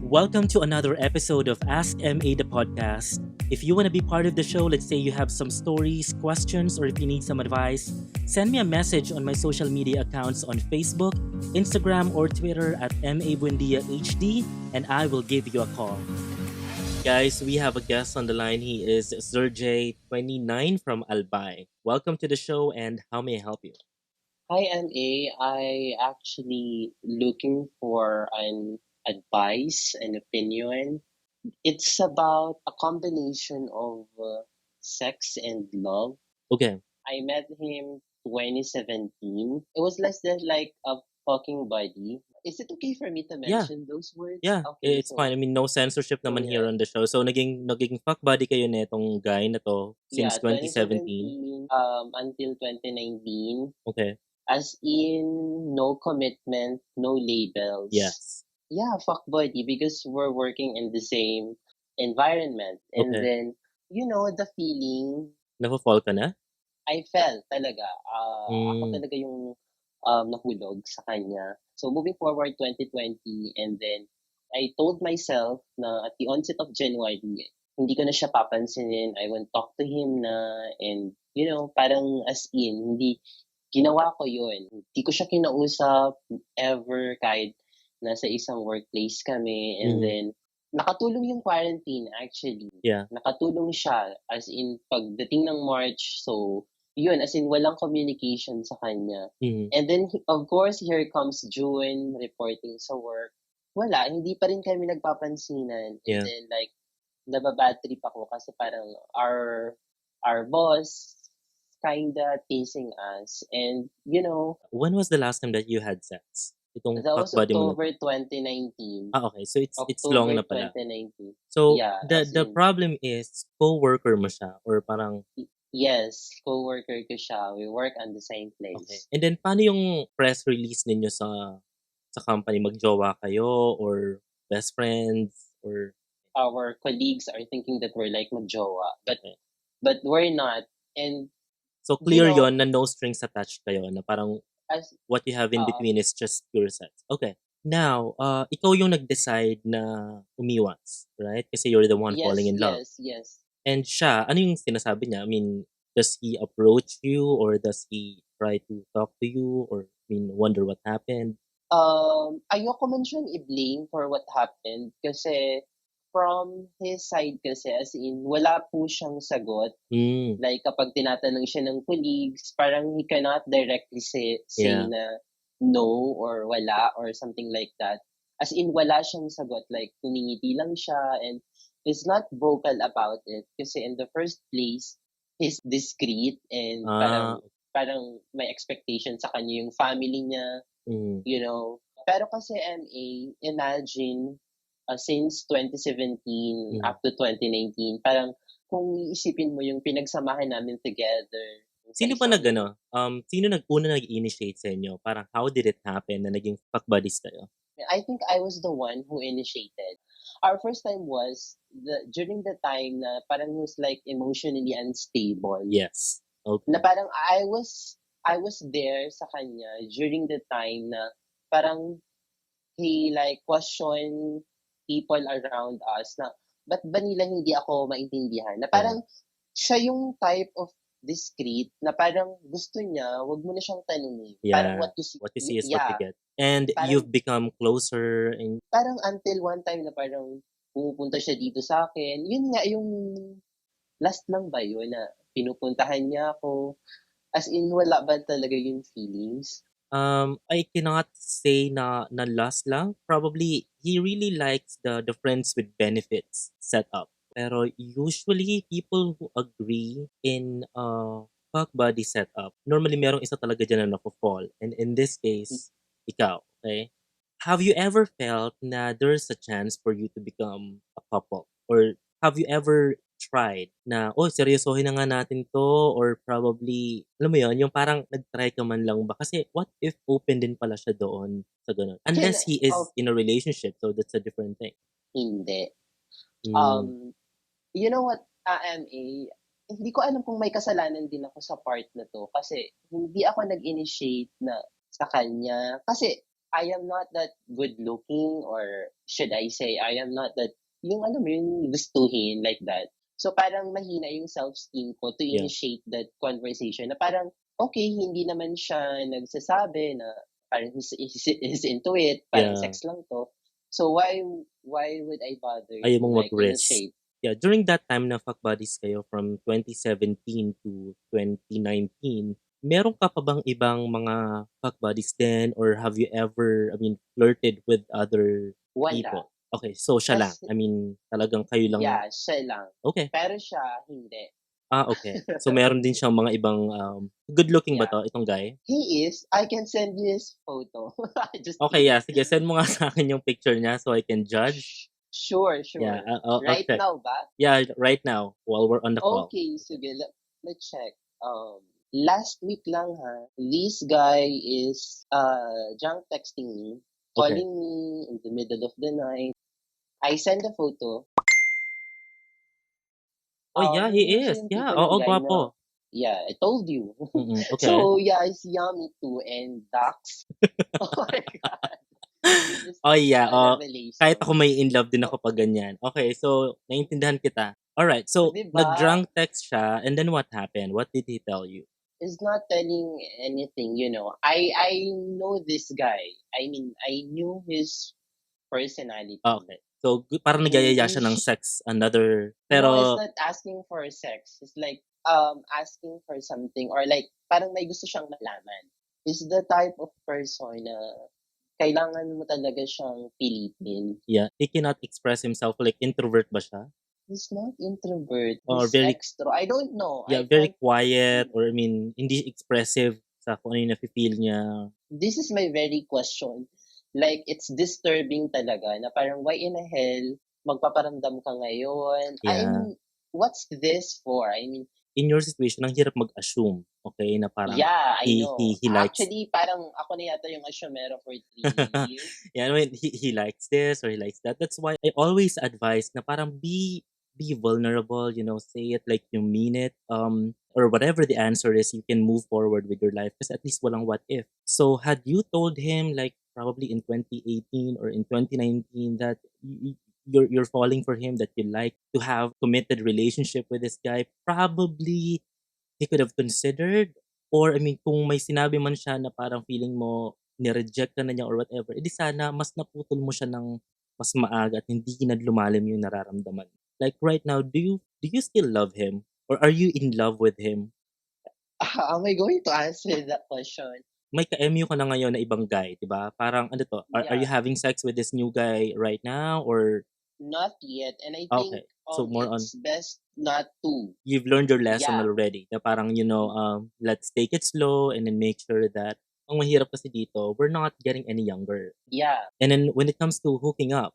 Welcome to another episode of Ask MA the podcast. If you want to be part of the show, let's say you have some stories, questions, or if you need some advice, send me a message on my social media accounts on Facebook, Instagram, or Twitter at MABuendiaHD and I will give you a call. Guys, we have a guest on the line. He is Zir J, 29 from Albay. Welcome to the show and how may I help you? Hi, MA. I actually looking for an advice and opinion. It's about a combination of sex and love. Okay. I met him 2017. It was less than like a fucking buddy. Is it okay for me to Yeah. mention those words? Yeah, Okay, it's fine. I mean, no censorship so naman here yeah. on the show. So, naging fuck buddy kayo netong guy na to since Yeah, 2017. 2017 until 2019. Okay. As in, no commitment, no labels. Yes. Yeah, fuck buddy, because we're working in the same environment. And Okay. then, the feeling Nafo-fall ka na? I felt talaga. Ako Mm. talaga yung nahulog sa kanya. So moving forward 2020, and then I told myself na at the onset of January, hindi ko na siya papansinin. I won't talk to him na, and parang as in, hindi, ginawa ko yun. Hindi ko siya kinausap ever kahit nasa isang workplace kami. And then, nakatulong yung quarantine actually. Yeah. Nakatulong siya as in pagdating ng March. So, yun, as in walang communication sa kanya. And then, of course, here comes June, reporting sa work. Wala, hindi pa rin kami nagpapansinan. And then, like, nababad trip ako kasi parang our boss kinda teasing us. And, When was the last time that you had sex? Itong that fuck was buddy mo na to? October 2019. Okay. So, it's long na pala. 2019. So, Yeah, the problem is, co-worker mo siya or parang... Yes, coworker ko siya. We work on the same place. Okay. And then, paano yung press release ninyo sa company? Magjowa kayo or best friends or... Our colleagues are thinking that we're like magjowa, but we're not. And so clear yon na no strings attached kayo na parang what you have in between is just pure sex. Okay. Now, ikaw yung nag-decide na umiwas, right? Kasi you're the one falling in love. Yes. And siya, ano yung sinasabi niya? I mean, does he approach you or does he try to talk to you or wonder what happened? Ayoko man siyang i-blame for what happened kasi from his side kasi as in wala po siyang sagot. Like kapag tinatanong siya ng colleagues, parang he cannot directly say na no or wala or something like that. As in wala siyang sagot, like tumingiti lang siya and is not vocal about it kasi in the first place he's discreet and parang may expectation sa kanya yung family niya, Pero kasi MA, imagine since 2017 up to 2019, parang kung iisipin mo yung pinagsamahan namin together. Sino ba sino nag-una nag-initiate sa inyo? Parang how did it happen na naging fuck buddies kayo? I think I was the one who initiated. Our first time was during the time na parang he was like emotionally unstable. Yes. Okay. Na parang I was there sa kanya during the time na parang he like questioned people around us na ba't ba nila hindi ako maintindihan? Na parang siya yung type of discreet na parang gusto niya, wag mo na siyang tanungin. Yeah. Parang what you see is what you get. And parang, you've become closer. And... Parang until one time na parang pumupunta siya dito sa akin. Yun nga, yung last lang ba yun na pinupuntahan niya ako. As in, wala ba talaga yung feelings? I cannot say na last lang. Probably, he really likes the friends with benefits setup. Pero usually, people who agree in fuck buddy setup, normally merong isa talaga dyan na nako-fall. And in this case, ikaw, okay? Have you ever felt na there's a chance for you to become a couple? Or have you ever tried na, seryosohin na nga natin to, or probably, alam mo yun, yung parang nag-try ka man lang ba? Kasi what if open din pala siya doon sa ganun? Unless he is in a relationship, so that's a different thing. Hindi. You know what, MA, hindi ko alam kung may kasalanan din ako sa part na to kasi hindi ako nag-initiate na sa kanya. Kasi I am not that good looking, or should I say, I am not that, yung alam mo yung gustuhin like that. So parang mahina yung self-esteem ko to Yeah. initiate that conversation na parang, okay, hindi naman siya nagsasabi na parang he's into it, parang Yeah. sex lang to. So why would I bother Ayaw to mong like mag-risk. initiate? Yeah, during that time na fuck buddies kayo from 2017 to 2019, meron ka pa bang ibang mga fuck buddies din, or have you ever, I mean, flirted with other Wala. people? Okay, so siya lang. Kasi, I mean, talagang kayo lang. yeah, siya lang. Okay. Pero siya, hindi. Okay. So meron din siyang mga ibang good looking ba Yeah. to itong guy? He is. I can send you his photo. Just Okay, kidding. yeah. Sige, send mo nga sa akin yung picture niya so I can judge. Sure, Yeah, sure. I'll Right check. now ba? Yeah, right now while we're on the call. Okay, sige. Let's check. Last week lang ha. This guy is junk texting me, Okay. calling me in the middle of the night. I send a photo. Oh, yeah, he Hindi siya is. yung Yeah, tipo ng oo, guy na, gwapo. yeah, I told you. Okay. So, yeah, it's yummy too, and Dax. Oh my God. This is Oh, yeah. a Kahit ako revelation. may in love din So, ako pag ganyan. Okay, so naintindihan kita. Alright, so di ba? nag-drunk text siya and then what happened? What did he tell you? Is not telling anything, you know. I know this guy. I mean, I knew his personality. Okay. So parang nagyayaya Hindi siya ng sex another, No, it's pero not asking for sex. It's like asking for something, or like parang may gusto siyang malaman. Is the type of person na kailangan mo talaga siyang pilitin. yeah, he cannot express himself, like introvert ba siya? He's not introvert. Or He's very, extro. I don't know. yeah, I very can't. quiet, or I mean, hindi expressive sa kung ano yung nafe-feel niya. This is my very question. Like, it's disturbing talaga na parang why in the hell magpaparamdam ka ngayon? I Yeah. mean, what's this for? I mean, In your situation, ang hirap mag-assume, okay, na parang yeah, I know. he likes. Actually, parang ako na yata yung asumero for 3 years. Yeah, I mean, he likes this or he likes that. That's why I always advise na parang be vulnerable, you know, say it like you mean it. Or whatever the answer is, you can move forward with your life because at least walang what if. So had you told him like probably in 2018 or in 2019 that you're falling for him, that you like to have committed relationship with this guy, probably he could have considered. Or I mean, kung may sinabi man siya na parang feeling mo ni-reject ka na niya or whatever, edi sana mas naputol mo siya ng mas maaga at hindi na lumalim yung nararamdaman. Like right now, do you still love him? Or are you in love with him? Am I going to answer that question? May ka-MU ka na ngayon na ibang guy, di ba? Parang ano to, are you Yeah, having sex with this new guy right now? Or, not yet. And I think okay, so more on, it's best not to. you've learned your lesson Yeah. already. Na parang, let's take it slow and then make sure that ang mahirap kasi dito, we're not getting any younger. Yeah. And then when it comes to hooking up,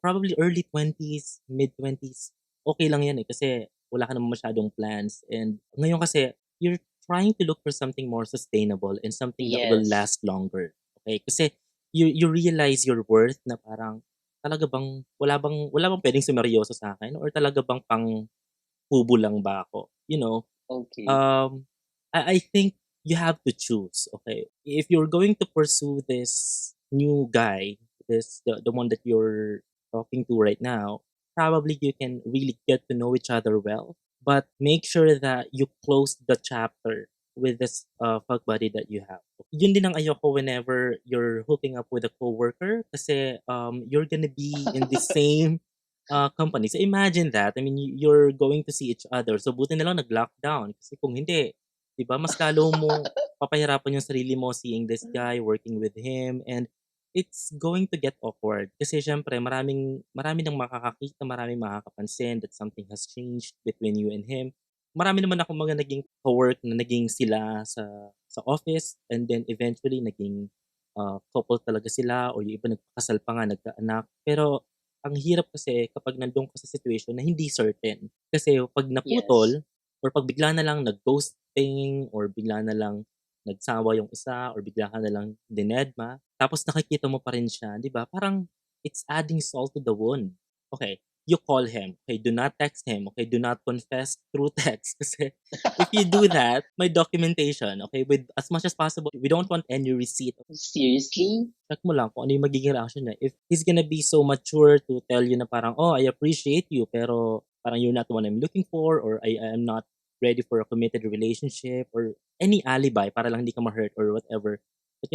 probably early 20s, mid 20s, okay lang yan eh kasi wala ka naman masyadong plans. And ngayon kasi, you're trying to look for something more sustainable and something that will Yes. last longer. Okay? Kasi you realize your worth na parang talaga bang wala bang pwedeng sumeryoso sa akin, or talaga bang pang kubo lang ba ako? Okay. I think you have to choose, okay? If you're going to pursue this new guy, the one that you're talking to right now, probably you can really get to know each other well, but make sure that you close the chapter with this fuck buddy that you have. Yun din ang ayoko whenever you're hooking up with a coworker kasi you're gonna be in the same company. So imagine that. I mean, you're going to see each other. So buti na lang nag-lockdown. Kasi kung hindi, 'di ba, mas lalo mong papahirapan yung sarili mo seeing this guy, working with him, and it's going to get awkward. Kasi syempre, marami nang makakakita, maraming makakapansin that something has changed between you and him. Marami naman akong mga naging co-work na naging sila sa office, and then eventually naging couple talaga sila, or yung iba nagpakasal pa nga, nagkaanak. Pero ang hirap kasi kapag nandun ka sa situation na hindi certain. Kasi 'pag Yes. naputol or 'pag bigla na lang nag-ghosting or bigla na lang nagsawa yung isa or bigla ka na lang dinedma, tapos nakikita mo pa rin siya, 'di ba? Parang it's adding salt to the wound. Okay, you call him. Okay, do not text him. Okay, do not confess through text. Kasi if you do that, may documentation. Okay, with as much as possible, we don't want any receipt. Seriously? Check mo lang kung ano yung magiging reaction niya. If he's gonna be so mature to tell you na parang, oh, I appreciate you, pero parang you're not the one I'm looking for, or I am not ready for a committed relationship, or any alibi para lang hindi ka ma-hurt or whatever. But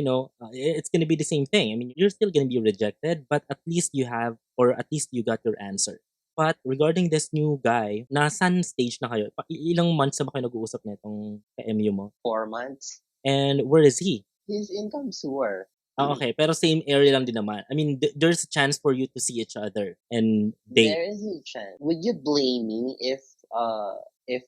it's gonna be the same thing. I mean, you're still gonna be rejected, but at least you have, or at least you got your answer. But regarding this new guy, nasan stage na kayo? Ilang months na ba kayo nag-uusap na itong ka-MU mo? 4 months. And where is he? He's in Kamsur. Okay. Pero same area lang din naman. I mean, there's a chance for you to see each other and date. There is a chance. Would you blame me if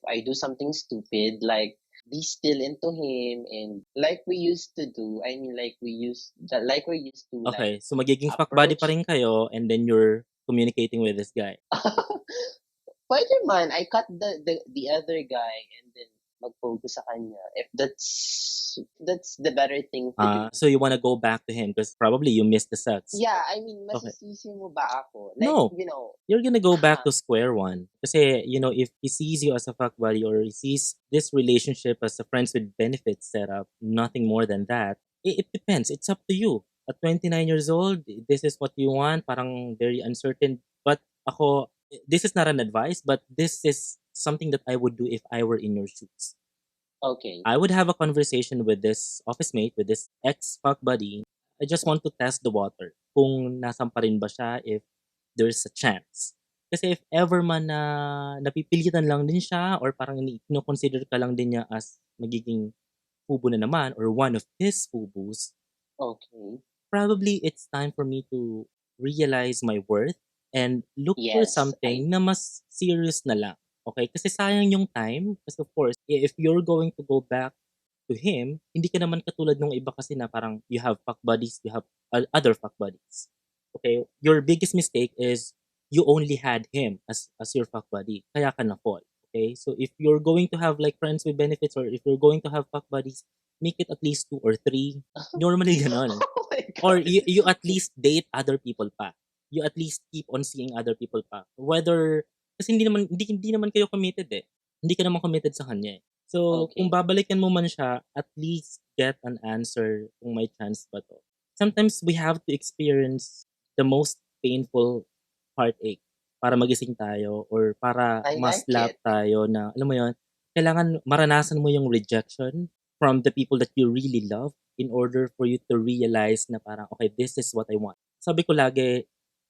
I do something stupid, like be still into him and like we used to do? I mean, like we're used to Okay. like So magiging fuck buddy pa rin kayo, and then you're communicating with this guy. Pwede man. I cut the other guy and then mag-focus sa kanya. If that's the better thing to do. So you wanna go back to him because probably you missed the sex. Yeah, I mean, Okay. masisisi mo ba ako? Like, No. You're gonna go back to Ah. square one. Kasi, if he sees you as a fuck buddy, or he sees this relationship as a friends with benefits setup, nothing more than that, it depends. It's up to you. At 29 years old, this is what you want, parang very uncertain. But ako, this is not an advice, but this is something that I would do if I were in your shoes. Okay. I would have a conversation with this office mate, with this ex-fuck buddy. I just want to test the water. Kung nasan pa rin ba siya, if there's a chance. Kasi if ever man na napipilitan lang din siya, or parang consider ka lang din niya as magiging fubo na naman, or one of his fubos, Okay. probably it's time for me to realize my worth and look for Yes, something na mas serious na lang. Okay? Kasi sayang yung time. Kasi of course, if you're going to go back to him, hindi ka naman katulad nung iba kasi na parang you have fuck buddies, you have other fuck buddies. Okay? Your biggest mistake is you only had him as your fuck buddy. Kaya ka na-fall. Okay? So if you're going to have like friends with benefits, or if you're going to have fuck buddies, make it at least 2 or 3. Normally ganon. Oh my God. Or you at least date other people pa. You at least keep on seeing other people pa. Whether, kasi hindi naman kayo committed eh. Hindi ka naman committed sa kanya eh. So, Okay. kung babalikan mo man siya, at least get an answer kung may chance ba to. Sometimes we have to experience the most painful heartache para magising tayo, or para I like maslap it. tayo na, alam mo yun, kailangan maranasan mo yung rejection from the people that you really love in order for you to realize na parang, okay, this is what I want. Sabi ko lagi,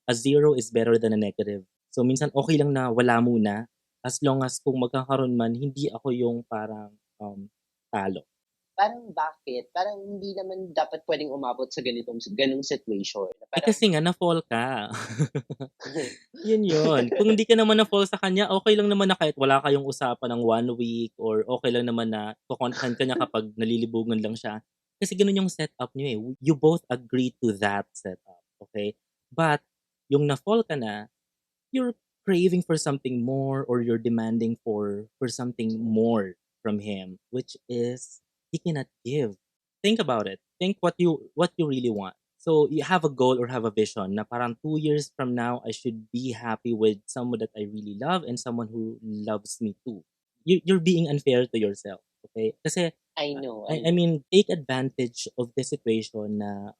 a 0 is better than a negative. So, minsan okay lang na wala muna, as long as kung magkakaroon man, hindi ako yung parang talo. Parang bakit? Parang hindi naman dapat pwedeng umabot sa ganung situation. Parang, kasi nga, na-fall ka. yun. Kung hindi ka naman na-fall sa kanya, okay lang naman na kahit wala kayong usapan ng 1 week, or okay lang naman na kukontahan ka niya kapag nalilibugan lang siya. Kasi ganun yung setup niyo eh. You both agree to that setup. Okay? But, yung na-fall ka na, you're craving for something more, or you're demanding for something more from him, which is he cannot give. Think about it. Think what you really want. So you have a goal or have a vision na parang 2 years from now, I should be happy with someone that I really love and someone who loves me too. You're being unfair to yourself. Okay? Kasi I know. I mean, take advantage of the situation na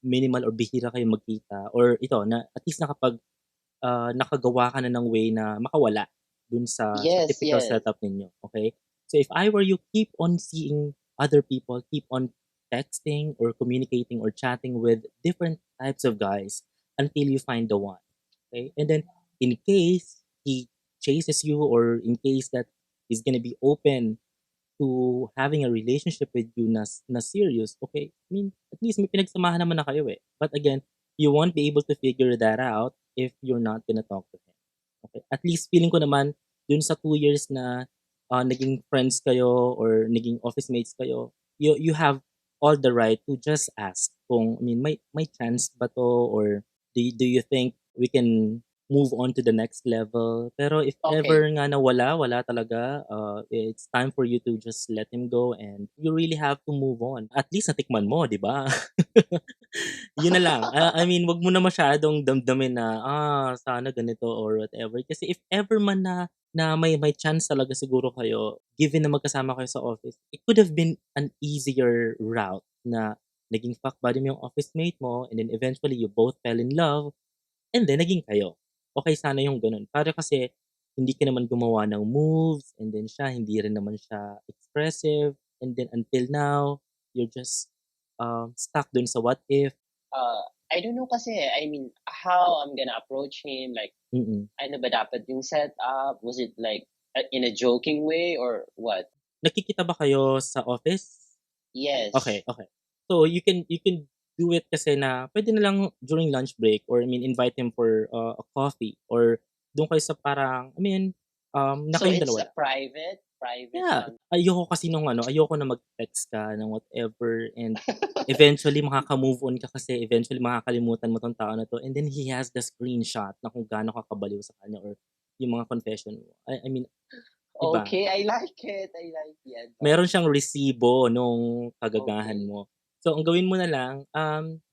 minimal or bihira kayo magkita, or ito na at least nakagawa ka na ng way na makawala dun sa Yes, typical yes. setup ninyo. Okay? So if I were you, keep on seeing other people, keep on texting or communicating or chatting with different types of guys until you find the one. Okay? And then in case he chases you, or in case that he's gonna be open to having a relationship with you na serious, okay, I mean, at least may pinagsamahan naman na kayo eh. But again, you won't be able to figure that out if you're not gonna talk to him. Okay? At least feeling ko naman, dun sa 2 years na naging friends kayo or naging office mates kayo, you have all the right to just ask kung, I mean, may chance ba to, or do you think we can move on to the next level. Pero if Okay. ever nga na wala talaga, it's time for you to just let him go and you really have to move on. At least natikman mo, di ba? Yun na lang. I mean, wag mo na masyadong damdamin na, sana ganito or whatever. Kasi if ever man na may chance talaga siguro kayo, given na magkasama kayo sa office, it could have been an easier route na naging fuck buddy mo yung office mate mo and then eventually you both fell in love and then naging kayo. Okay sana yung ganun. Para kasi hindi ka naman gumawa ng moves and then siya hindi rin naman siya expressive and then until now, you're just stuck dun sa what if. I don't know kasi, I mean, how I'm gonna approach him, like, ano ba dapat yung setup? Was it like in a joking way or what? Nakikita ba kayo sa office? Yes. Okay. So you can do it kasi na pwede na lang during lunch break or I mean invite him for a coffee or doon kayo sa parang I mean na So kayong it's dalawa. a private Yeah, lang. ayoko kasi ayoko na mag-text ka ng whatever and eventually makaka-move on ka kasi eventually makakalimutan mo 'tong tao na 'to and then he has the screenshot na kung gaano ka kabaliw sa kanya or yung mga confession mo. I mean, 'di ba? Okay, I like it. I like it. Meron siyang resibo nung kagagahan Okay. mo. So, ang gawin mo na lang,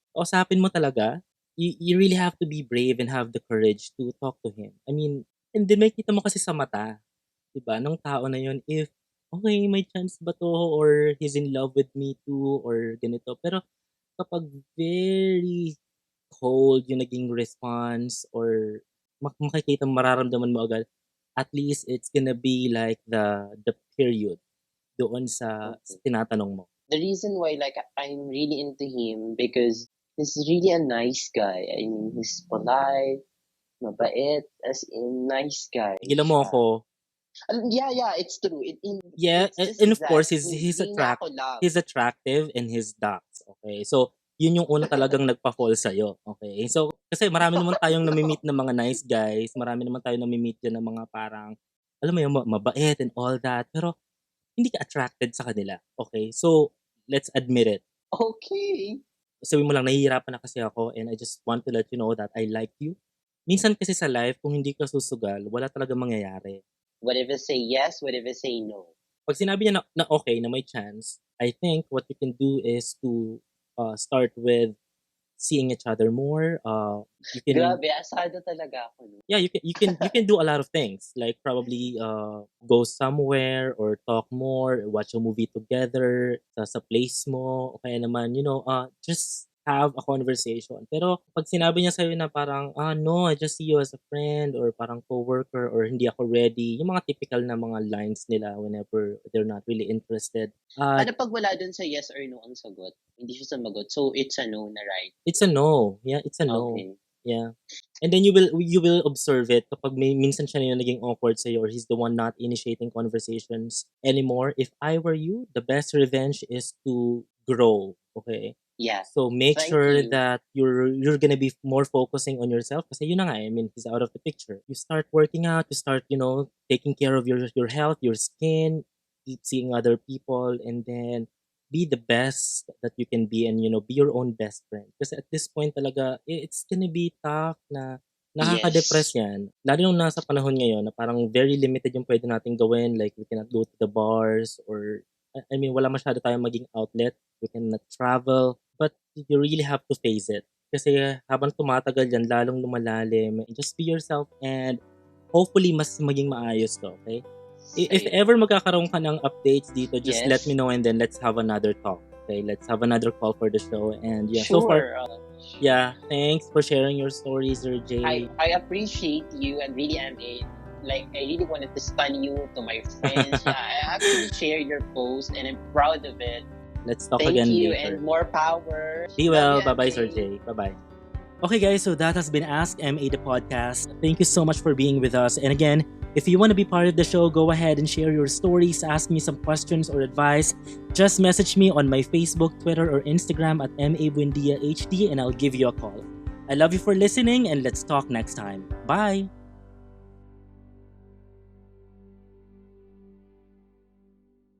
kausapin mo talaga. You really have to be brave and have the courage to talk to him. I mean, and then makikita mo kasi sa mata, 'di ba, nung tao na yun if, okay, may chance ba 'to or he's in love with me too or ganito. Pero kapag very cold yung naging response or makikita mo, mararamdaman mo agad, at least it's gonna be like the period doon sa Okay. tinatanong mo. The reason why like I'm really into him because he's really a nice guy. I mean, he's polite, mabait, as in nice guy Tigilan mo siya. ako. Yeah, it's true. Yeah, It's just and of that course, he's hindi na ako love. he's attractive and he's ducks, okay? So, yun yung una talagang nagpa-fall sa'yo, okay? So, kasi marami naman tayong nami-meet na mga nice guys, marami naman tayong nami-meet diyan na mga parang, alam mo yun, mabait and all that, pero hindi ka attracted sa kanila, okay? So, let's admit it. Okay. Sabihin mo lang, nahihirapan na kasi ako and I just want to let you know that I like you. Minsan kasi sa life, kung hindi ka susugal, wala talagang mangyayari. What if I say yes? What if I say no? Pag sinabi niya na okay, na may chance, I think what you can do is to start with seeing each other more. You can Grabe, asado talaga ako. No? yeah, you can do a lot of things like probably go somewhere or talk more, watch a movie together sa place mo, o kaya naman just have a conversation. Pero pag sinabi niya sa'yo na parang no, I just see you as a friend or parang coworker or hindi ako ready, yung mga typical na mga lines nila whenever they're not really interested. Ano pag wala dun sa yes or no ang sagot? Hindi siya sumagot. So it's a no na, right? It's a no. Yeah, it's a no. Okay. Yeah. And then you will observe it kapag minsan siya na yung naging awkward sa'yo or he's the one not initiating conversations anymore. If I were you, the best revenge is to grow. Okay? Yeah. So make Thank sure you. that you're gonna be more focusing on yourself kasi yun na nga, I mean, he's out of the picture. You start working out, you start, taking care of your health, your skin, keep seeing other people, and then be the best that you can be and be your own best friend. Kasi at this point talaga, it's gonna be tough na nakaka-depress Yes. yan. Lalo nung nasa panahon ngayon na parang very limited yung pwede natin gawin. Like, we cannot go to the bars or, I mean, wala masyado tayong maging outlet. We cannot travel. But you really have to face it. Kasi habang tumatagal yan, lalong lumalalim. Just be yourself and hopefully mas maging maayos to, okay? If Same. ever magkakaroon ka ng updates dito, just Yes. let me know and then let's have another talk. Okay, let's have another call for the show. And yeah, so Sure. far, yeah, thanks for sharing your stories, Zir J. I appreciate you and really am I really wanted to stun you to my friends. Yeah, I actually shared your post and I'm proud of it. Let's talk Thank again you later. and more power. Be well. Love you, Bye-bye, Zir MA. J. Bye-bye. Okay, guys, so that has been Ask MA the podcast. Thank you so much for being with us. And again, if you want to be part of the show, go ahead and share your stories, ask me some questions or advice. Just message me on my Facebook, Twitter, or Instagram at MABuendiaHD and I'll give you a call. I love you for listening and let's talk next time. Bye!